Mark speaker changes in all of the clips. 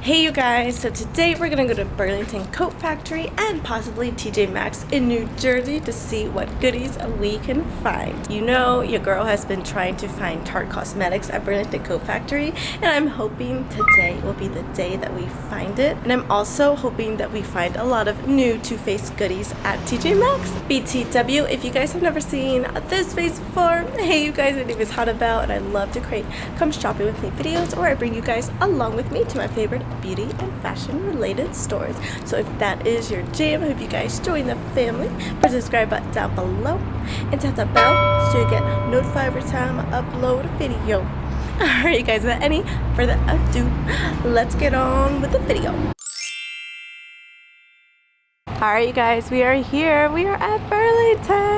Speaker 1: Hey you guys, so today we're gonna go to Burlington Coat Factory and possibly TJMAXX in New Jersey to see what goodies we can find. You know, your girl has been trying to find Tarte cosmetics at Burlington Coat Factory, and I'm hoping today will be the day that we find it. And I'm also hoping that we find a lot of new Too Faced goodies at TJMAXX. BTW, if you guys have never seen this face before, hey you guys, my name is Hana Belle and I love to create come shopping with me videos where I bring you guys along with me to my favorite beauty and fashion related stores. So if that is your jam, I hope you guys join the family. Press the subscribe button down below and tap the bell so you get notified every time I upload a video. Alright you guys, without any further ado, let's get on with the video. Alright you guys, we are here. We are at Burlington.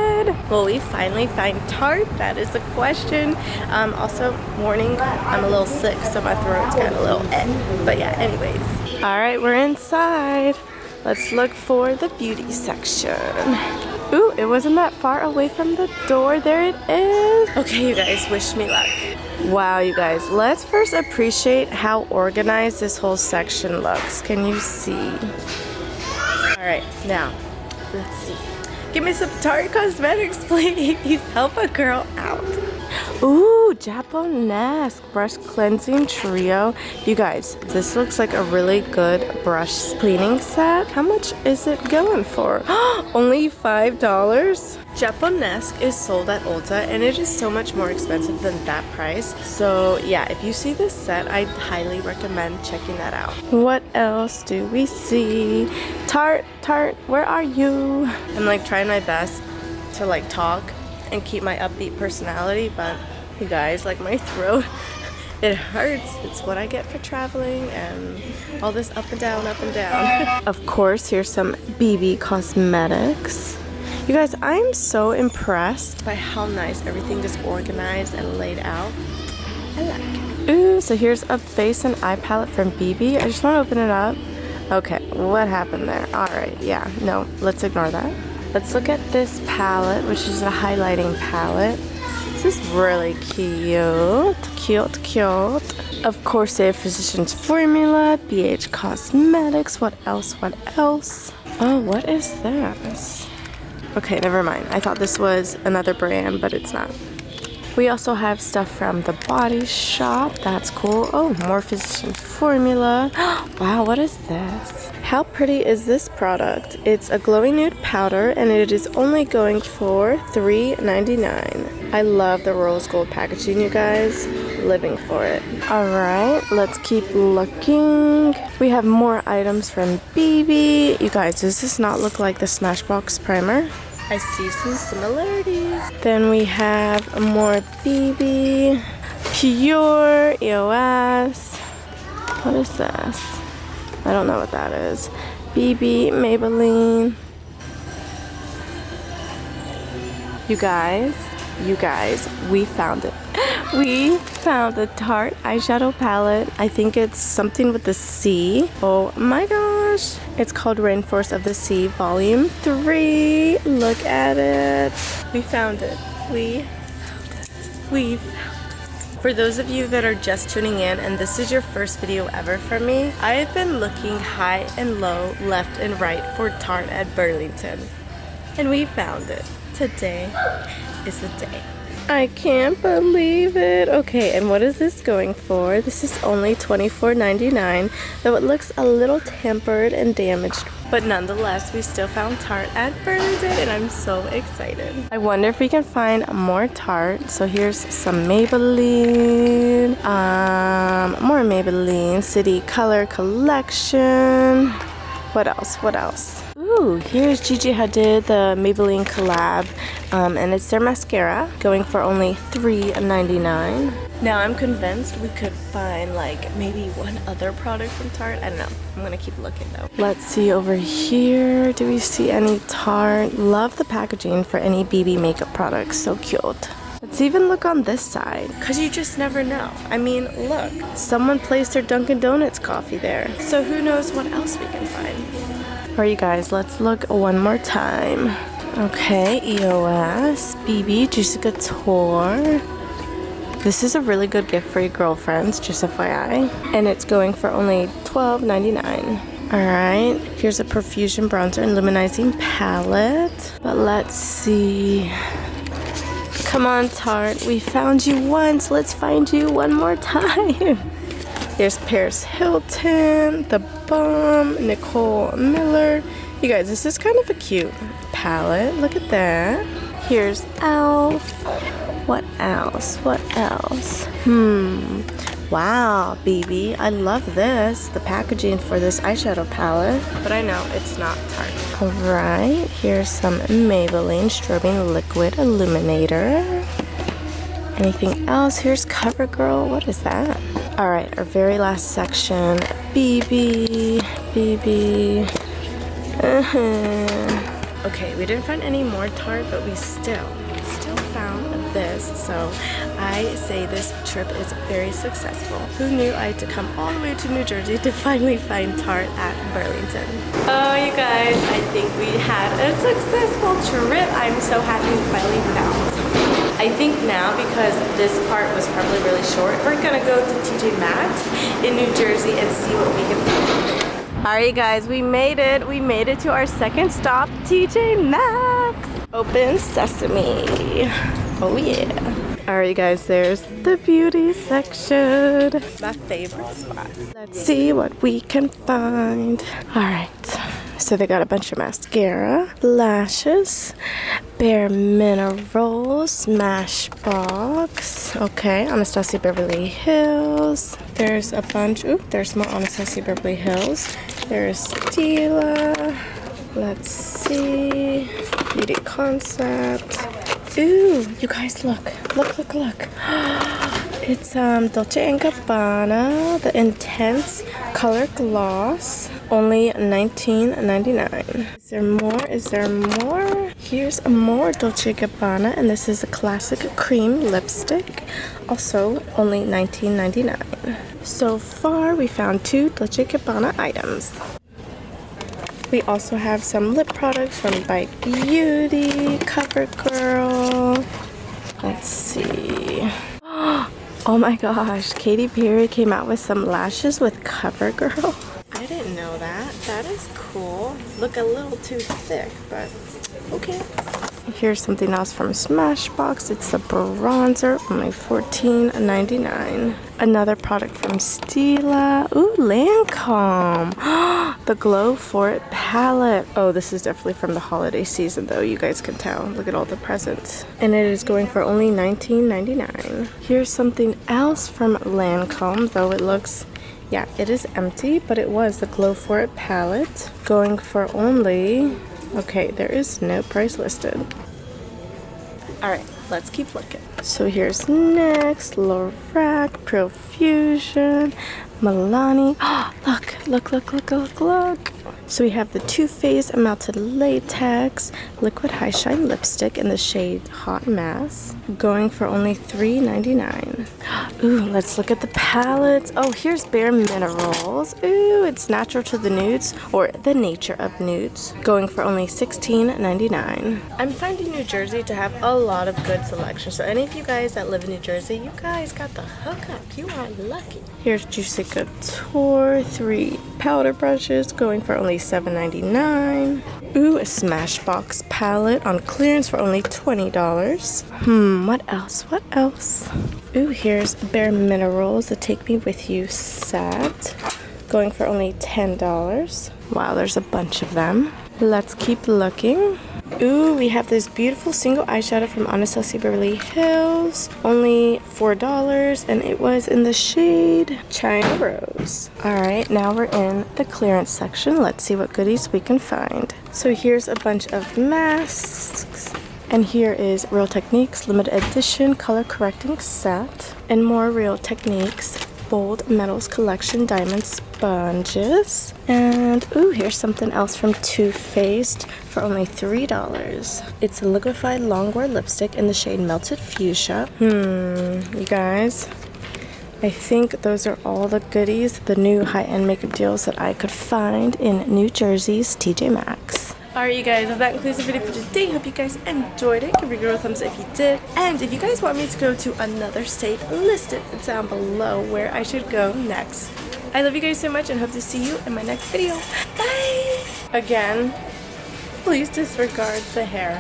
Speaker 1: Will we finally find Tarte? That is the question. Also, warning, I'm a little sick, so my throat's kind of a little But yeah, anyways. Alright, we're inside. Let's look for the beauty section. Ooh, it wasn't that far away from the door. There it is. Okay, you guys, wish me luck. Wow, you guys, let's first appreciate how organized this whole section looks. Can you see? Alright, now, let's see. Give me some Tarte cosmetics, please. Help a girl out. Ooh, Japanese brush cleansing trio. You guys, this looks like a really good brush cleaning set. How much is it going for? Only $5? Japanese is sold at Ulta and it is so much more expensive than that price. So yeah, if you see this set, I highly recommend checking that out. What else do we see? Tarte, where are you? I'm like trying my best to like talk and keep my upbeat personality, but you guys, like my throat, it hurts. It's what I get for traveling and all this up and down, up and down. Of course, here's some BB cosmetics. You guys, I'm so impressed by how nice everything is organized and laid out. I like it. Ooh, so here's a face and eye palette from BB. I just want to open it up. Okay, what happened there? Alright, yeah, no, let's ignore that. Let's look at this palette, which is a highlighting palette. This is really cute. Cute. Of course, they have Physicians Formula, BH Cosmetics. What else? Oh, what is this? Okay, never mind. I thought this was another brand, but it's not. We also have stuff from the Body Shop. That's cool. Oh, more Physicians Formula. Wow, what is this? How pretty is this product? It's a glowing nude powder and it is only going for $3.99. I love the rose gold packaging, you guys. Living for it. Alright, let's keep looking. We have more items from BB. You guys, does this not look like the Smashbox primer? I see some similarities. Then we have more BB. Pure EOS. What is this? I don't know what that is. BB, Maybelline. You guys, we found it. We found the Tarte eyeshadow palette. I think it's something with the C. Oh my gosh. It's called Rainforest of the Sea Volume 3. Look at it. We found it. We found it. For those of you that are just tuning in and this is your first video ever from me, I have been looking high and low, left and right for Tarte at Burlington. And we found it. Today is the day. I can't believe it. Okay, and what is this going for? This is only $24.99, though it looks a little tempered and damaged. But nonetheless, we still found Tarte at Burlington, and I'm so excited. I wonder if we can find more Tarte. So here's some Maybelline, more Maybelline City Color Collection. What else? Ooh, here's Gigi Hadid, the Maybelline collab, and it's their mascara, going for only $3.99. Now I'm convinced we could find like maybe one other product from Tarte. I don't know. I'm gonna keep looking though. Let's see over here. Do we see any Tarte? Love the packaging for any BB makeup products. So cute. Let's even look on this side, because you just never know. I mean, look. Someone placed their Dunkin' Donuts coffee there. So who knows what else we can find. Alright, you guys, let's look one more time. Okay, EOS, BB, Juicy Couture. This is a really good gift for your girlfriends, just FYI. And it's going for only $12.99. Alright, here's a Profusion Bronzer and Luminizing Palette. But let's see. Come on, Tarte. We found you once. Let's find you one more time. Here's Paris Hilton, The Bomb, Nicole Miller. You guys, this is kind of a cute palette. Look at that. Here's Elf. What else? What else? Wow, baby. I love this. The packaging for this eyeshadow palette. But I know it's not Tarte. Alright, here's some Maybelline Strobing Liquid Illuminator. Anything else? Here's CoverGirl. What is that? Alright, our very last section. BB. Okay, we didn't find any more Tarte, but we still found this. So I say this trip is very successful. Who knew I had to come all the way to New Jersey to finally find Tarte at Burlington? Oh, you guys, I think we had a successful trip. I'm so happy we finally found. I think now, because this part was probably really short, we're gonna go to TJMAXX in New Jersey and see what we can find. Alright guys, we made it. We made it to our second stop, TJMAXX. Open sesame. Oh yeah. Alright guys, there's the beauty section. My favorite spot. Let's see what we can find. Alright. So they got a bunch of mascara, lashes, Bare Minerals, Smashbox. Okay, Anastasia Beverly Hills. There's a bunch. Ooh, there's more Anastasia Beverly Hills. There's Stila. Let's see. Beauty Concept. Ooh, you guys look. Look. It's Dolce & Gabbana, the Intense Color Gloss, only $19.99. Is there more? Here's more Dolce & Gabbana, and this is a classic cream lipstick, also only $19.99. So far, we found 2 Dolce & Gabbana items. We also have some lip products from Bite Beauty, CoverGirl. Let's see. Oh my gosh, Katy Perry came out with some lashes with CoverGirl. I didn't know that. That is cool. Look a little too thick, but okay. Here's something else from Smashbox. It's a bronzer, only $14.99. Another product from Stila. Ooh, Lancome. The Glow For It palette. Oh, this is definitely from the holiday season though. You guys can tell. Look at all the presents. And it is going for only $19.99. Here's something else from Lancome, though it looks... yeah, it is empty, but it was the Glow For It palette. Going for only... okay, there is no price listed. Alright, let's keep looking. So here's NYX, Lorac, Profusion, Milani. Look. So we have the Too Faced Melted Latex Liquid High Shine Lipstick in the shade Hot Mass, going for only $3.99. Ooh, let's look at the palettes. Oh, here's Bare Minerals. Ooh, it's Natural to the Nudes, or The Nature of Nudes, going for only $16.99. I'm finding New Jersey to have a lot of good selection. So any of you guys that live in New Jersey, you guys got the hookup. You are lucky. Here's Juicy Couture, 3 powder brushes, going for only $7.99. Ooh, a Smashbox palette on clearance for only $20. What else? Ooh, here's Bare Minerals, the Take Me With You set, going for only $10. Wow, there's a bunch of them. Let's keep looking. Ooh, we have this beautiful single eyeshadow from Anastasia Beverly Hills, only $4, and it was in the shade China Rose. Alright, now we're in the clearance section. Let's see what goodies we can find. So here's a bunch of masks, and here is Real Techniques limited edition color correcting set, and more Real Techniques Bold Metals Collection Diamond Sponges. And ooh, here's something else from Too Faced for only $3. It's a liquefied longwear lipstick in the shade Melted Fuchsia. You guys, I think those are all the goodies, the new high-end makeup deals that I could find in New Jersey's TJMAXX. Alright you guys, well, that concludes the video for today. Hope you guys enjoyed it. Give your girl a thumbs up if you did. And if you guys want me to go to another state, list it down below where I should go next. I love you guys so much and hope to see you in my next video. Bye! Again, please disregard the hair.